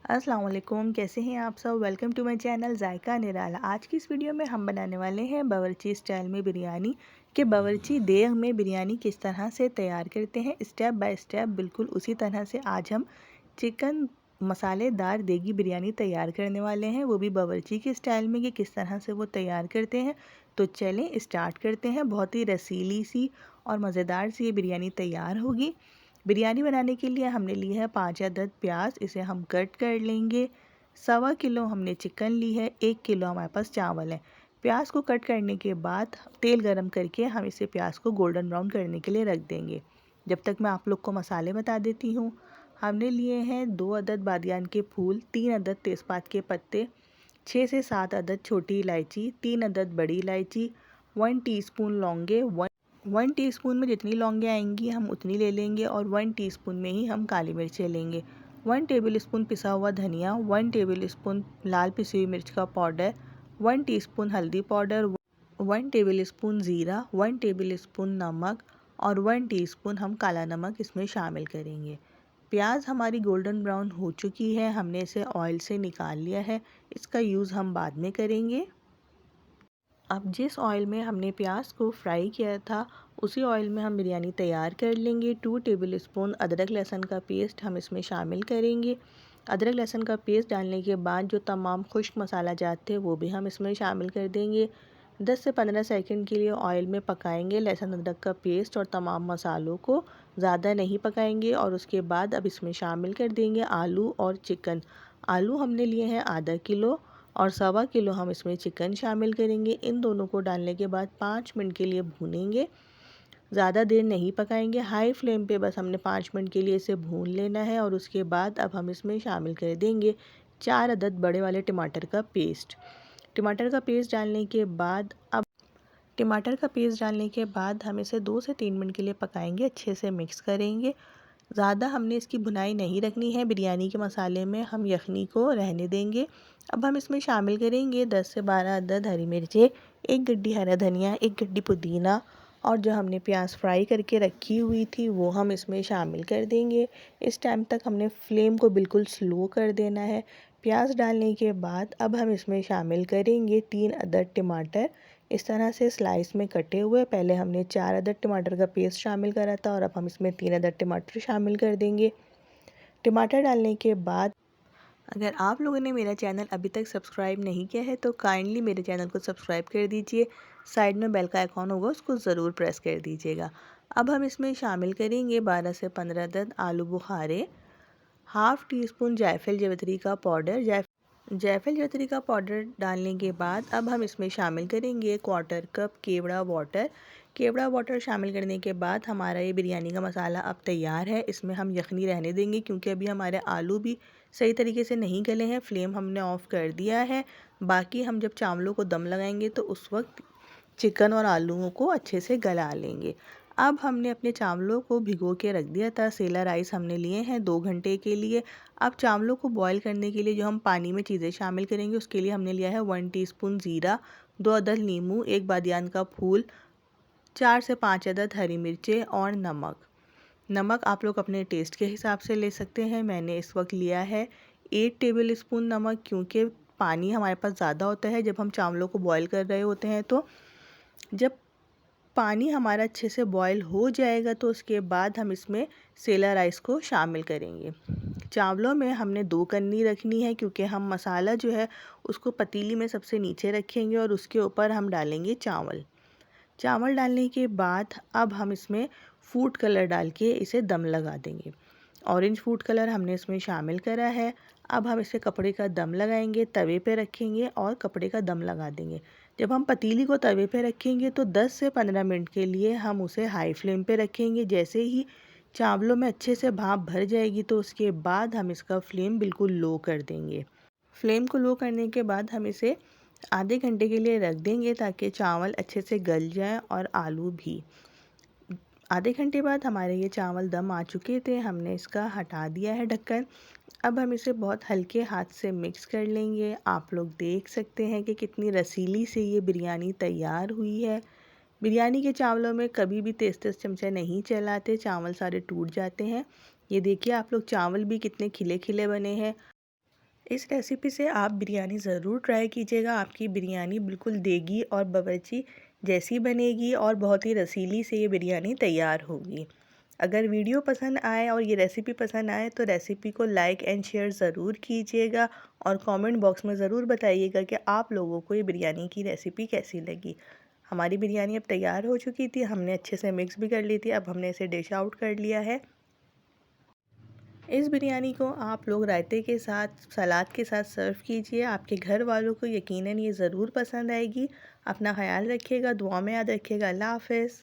अस्सलाम वालेकुम, कैसे हैं आप सब। वेलकम टू माय चैनल जायका निराला। आज की इस वीडियो में हम बनाने वाले हैं बावर्ची स्टाइल में बिरयानी के बावर्ची देग में बिरयानी किस तरह से तैयार करते हैं, स्टेप बाय स्टेप बिल्कुल उसी तरह से आज हम चिकन मसालेदार देगी बिरयानी तैयार करने वाले हैं, वो भी बावर्ची के स्टाइल में कि किस तरह से वो तैयार करते हैं। तो चलें स्टार्ट करते हैं। बहुत ही रसीली सी और मज़ेदार सी ये बिरयानी तैयार होगी। बिरयानी बनाने के लिए हमने ली है 5 अदद प्याज, इसे हम कट कर लेंगे। 1.25 किलो हमने चिकन ली है, 1 किलो हमारे पास चावल है। प्याज को कट करने के बाद तेल गरम करके हम इसे प्याज को गोल्डन ब्राउन करने के लिए रख देंगे। जब तक मैं आप लोग को मसाले बता देती हूँ। हमने लिए हैं 2 अदद बादियान के फूल, 3 अदद तेज़पात के पत्ते, 6 से 7 अदद छोटी इलायची, 3 अदद बड़ी इलायची, 1 टीस्पून लौंगे। 1 टीस्पून में जितनी लौंगे आएंगी हम उतनी ले लेंगे और 1 टीस्पून में ही हम काली मिर्चें लेंगे। 1 टेबल स्पून पिसा हुआ धनिया, 1 टेबल स्पून लाल पिसी हुई मिर्च का पाउडर, 1 टीस्पून हल्दी पाउडर, 1 टेबल स्पून ज़ीरा, 1 टेबल स्पून नमक और 1 टीस्पून हम काला नमक इसमें शामिल करेंगे। प्याज हमारी गोल्डन ब्राउन हो चुकी है, हमने इसे ऑयल से निकाल लिया है। इसका यूज़ हम बाद में करेंगे। अब जिस ऑयल में हमने प्याज को फ्राई किया था उसी ऑयल में हम बिरयानी तैयार कर लेंगे। 2 टेबल स्पून अदरक लहसुन का पेस्ट हम इसमें शामिल करेंगे। अदरक लहसुन का पेस्ट डालने के बाद जो तमाम खुश्क मसाला जात थे वो भी हम इसमें शामिल कर देंगे। 10 से 15 सेकंड के लिए ऑयल में पकाएंगे लहसुन अदरक का पेस्ट और तमाम मसालों को। ज़्यादा नहीं पकाएंगे और उसके बाद अब इसमें शामिल कर देंगे आलू और चिकन। आलू हमने लिए हैं आधा किलो और 1.25 किलो हम इसमें चिकन शामिल करेंगे। इन दोनों को डालने के बाद 5 मिनट के लिए भूनेंगे, ज़्यादा देर नहीं पकाएंगे। हाई फ्लेम पे बस हमने 5 मिनट के लिए इसे भून लेना है और उसके बाद अब हम इसमें शामिल कर देंगे 4 अदद बड़े वाले टमाटर का पेस्ट। टमाटर का पेस्ट डालने के बाद हम इसे 2 से 3 मिनट के लिए पकाएंगे, अच्छे से मिक्स करेंगे। ज़्यादा हमने इसकी भुनाई नहीं रखनी है, बिरयानी के मसाले में हम यखनी को रहने देंगे। अब हम इसमें शामिल करेंगे 10 से 12 अदद हरी मिर्चें, 1 गड्डी हरा धनिया, 1 गड्डी पुदीना और जो हमने प्याज फ्राई करके रखी हुई थी वो हम इसमें शामिल कर देंगे। इस टाइम तक हमने फ्लेम को बिल्कुल स्लो कर देना है। प्याज डालने के बाद अब हम इसमें शामिल करेंगे 3 अदद टमाटर, इस तरह से स्लाइस में कटे हुए। पहले हमने 4 अदद टमाटर का पेस्ट शामिल करा था और अब हम इसमें 3 अदद टमाटर शामिल कर देंगे। टमाटर डालने के बाद अगर आप लोगों ने मेरा चैनल अभी तक सब्सक्राइब नहीं किया है तो काइंडली मेरे चैनल को सब्सक्राइब कर दीजिए। साइड में बेल का आइकॉन होगा उसको ज़रूर प्रेस कर दीजिएगा। अब हम इसमें शामिल करेंगे 12 से 15 अदद आलू बुखारे, हाफ़ टी स्पून जायफल जावित्री का पाउडर। जायफल जावित्री का पाउडर डालने के बाद अब हम इसमें शामिल करेंगे 1/4 कप केवड़ा वाटर। केवड़ा वाटर शामिल करने के बाद हमारा ये बिरयानी का मसाला अब तैयार है। इसमें हम यखनी रहने देंगे क्योंकि अभी हमारे आलू भी सही तरीके से नहीं गले हैं। फ्लेम हमने ऑफ़ कर दिया है। बाकी हम जब चावलों को दम लगाएंगे तो उस वक्त चिकन और आलूओं को अच्छे से गला लेंगे। अब हमने अपने चावलों को भिगो के रख दिया था। सेला राइस हमने लिए हैं 2 घंटे के लिए। अब चावलों को बॉईल करने के लिए जो हम पानी में चीज़ें शामिल करेंगे उसके लिए हमने लिया है 1 टीस्पून ज़ीरा, 2 अदद नींबू, 1 बादियान का फूल, 4 से 5 अदद हरी मिर्चें और नमक आप लोग अपने टेस्ट के हिसाब से ले सकते हैं। मैंने इस वक्त लिया है 8 टेबल स्पून नमक क्योंकि पानी हमारे पास ज़्यादा होता है जब हम चावलों को बॉईल कर रहे होते हैं। तो जब पानी हमारा अच्छे से बॉईल हो जाएगा तो उसके बाद हम इसमें सेला राइस को शामिल करेंगे। चावलों में हमने 2 कन्नी रखनी है क्योंकि हम मसाला जो है उसको पतीली में सबसे नीचे रखेंगे और उसके ऊपर हम डालेंगे चावल। चावल डालने के बाद अब हम इसमें फूड कलर डाल के इसे दम लगा देंगे। ऑरेंज फूड कलर हमने इसमें शामिल करा है। अब हम इसे कपड़े का दम लगाएंगे, तवे पे रखेंगे और कपड़े का दम लगा देंगे। जब हम पतीली को तवे पे रखेंगे तो 10 से 15 मिनट के लिए हम उसे हाई फ्लेम पे रखेंगे। जैसे ही चावलों में अच्छे से भाप भर जाएगी तो उसके बाद हम इसका फ्लेम बिल्कुल लो कर देंगे। फ्लेम को लो करने के बाद हम इसे आधे घंटे के लिए रख देंगे ताकि चावल अच्छे से गल जाएं और आलू भी। आधे घंटे बाद हमारे ये चावल दम आ चुके थे, हमने इसका हटा दिया है ढक्कन। अब हम इसे बहुत हल्के हाथ से मिक्स कर लेंगे। आप लोग देख सकते हैं कि कितनी रसीली से ये बिरयानी तैयार हुई है। बिरयानी के चावलों में कभी भी तेज़ तेज़ चमचा नहीं चलाते, चावल सारे टूट जाते हैं। ये देखिए आप लोग चावल भी कितने खिले खिले बने हैं। इस रेसिपी से आप बिरयानी ज़रूर ट्राई कीजिएगा। आपकी बिरयानी बिल्कुल देगी और बावर्ची जैसी बनेगी और बहुत ही रसीली से ये बिरयानी तैयार होगी। अगर वीडियो पसंद आए और ये रेसिपी पसंद आए तो रेसिपी को लाइक एंड शेयर ज़रूर कीजिएगा और कमेंट बॉक्स में ज़रूर बताइएगा कि आप लोगों को ये बिरयानी की रेसिपी कैसी लगी। हमारी बिरयानी अब तैयार हो चुकी थी, हमने अच्छे से मिक्स भी कर ली थी। अब हमने इसे डिश आउट कर लिया है। इस बिरयानी को आप लोग रायते के साथ, सलाद के साथ सर्व कीजिए। आपके घर वालों को यकीनन ये ज़रूर पसंद आएगी। अपना ख़याल रखिएगा, दुआ में याद रखिएगा। अल्लाह हाफ़िज़।